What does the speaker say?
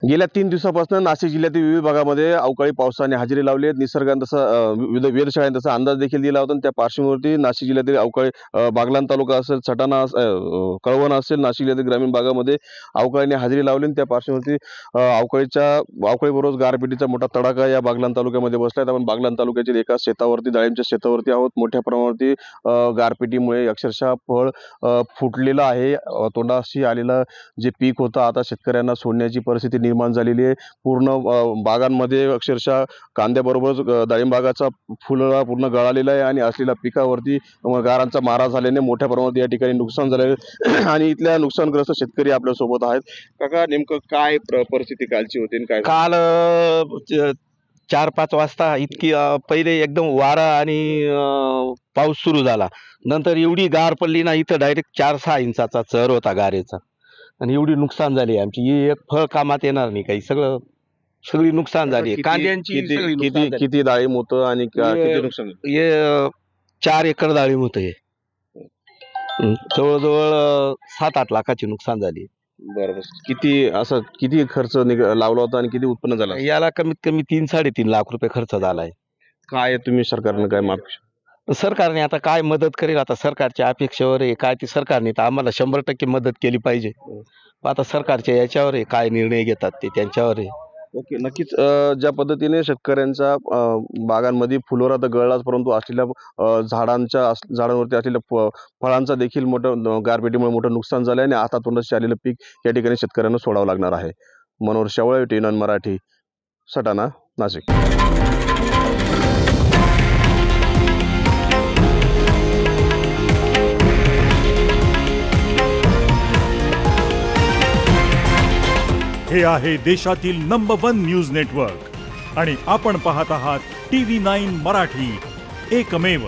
गेल्या 3 दिवसापासून नाशिक जिल्ह्यातील विविध भागामध्ये अवकाळी पावसाने हजेरी लावली आहे. निसर्गाने तसा विविध वेधशाळेने तसा अंदाज देखील दिला होता आणि त्या पार्श्वभूमीवरती नाशिक जिल्ह्यातील अवकाळी बागलाण तालुका असेल, सटाणा कळवण असेल, नाशिक जिल्ह्यातील ग्रामीण भागामध्ये अवकाळीने हजेरी लावली आणि त्या पार्श्वभूमीवरती अवकाळीबरोबरच गारपिटीचा मोठा तडाखा या बागलाण तालुक्यामध्ये बसला आहे. आपण बागलाण तालुक्यातील एका शेतावरती, डाळिंबच्या शेतावरती आहोत. मोठ्या प्रमाणावरती गारपिटीमुळे अक्षरशः फळ फुटलेलं आहे. तोंडाशी आलेलं जे पीक होतं आता शेतकऱ्यांना सोडण्याची परिस्थिती निर्माण झालेली आहे. पूर्ण बागांमध्ये अक्षरशः कांद्याबरोबरच डाळिंब बागाचा फुलळा पूर्ण गळालेला आहे आणि असलेल्या पिकावरती गारांचा मारा झाल्याने मोठ्या प्रमाणात या ठिकाणी नुकसान झालं आहे आणि इथल्या नुकसानग्रस्त शेतकरी आपल्या सोबत आहेत. काका, नेमकं काय परिस्थिती कालची होती आणि काय काल 4-5 वाजता इतकी पहिले एकदम वारा आणि पाऊस सुरू झाला. नंतर एवढी गार पडली ना, इथं डायरेक्ट 4-6 इंचाचा चर होता गारेचा आणि एवढी नुकसान झाली आमची. ही एक फळ कामात येणार नाही काही. सगळी नुकसान झाली. कांद्यांची सगळी नुकसान झाली. किती डाळिंब होतं आणि किती नुकसान झालं? हे 4 एकर डाळिंब होतं. हे जवळजवळ 7-8 लाखाची नुकसान झाली. बरोबर. किती खर्च लावला होता आणि किती उत्पन्न झालं? याला कमीत कमी 3-3.5 लाख रुपये खर्च झालाय. काय तुम्ही सरकारनं काय माफ सरकारने आता काय मदत करेल, आता सरकारच्या अपेक्षेवर आहे. काय ती सरकारने तर आम्हाला 100% मदत केली पाहिजे. आता सरकारच्या याच्यावर आहे, काय निर्णय घेतात ते त्यांच्यावर आहे. ओके, नक्कीच. ज्या पद्धतीने शेतकऱ्यांच्या बागांमध्ये फुलोरा तर गळलाच, परंतु असलेल्या झाडांवरती असलेल्या फळांचा देखील मोठं गारपिटीमुळे मोठं नुकसान झालं आणि आता तोंडाशी आलेलं पीक या ठिकाणी शेतकऱ्यांना सोडावं लागणार आहे. मनोहर शेवाळे, टी9 मराठी, सटाणा, नाशिक. हे आहे देशातील नंबर 1 न्यूज नेटवर्क आणि आपण पाहत आहात TV9 मराठी, एकमेव.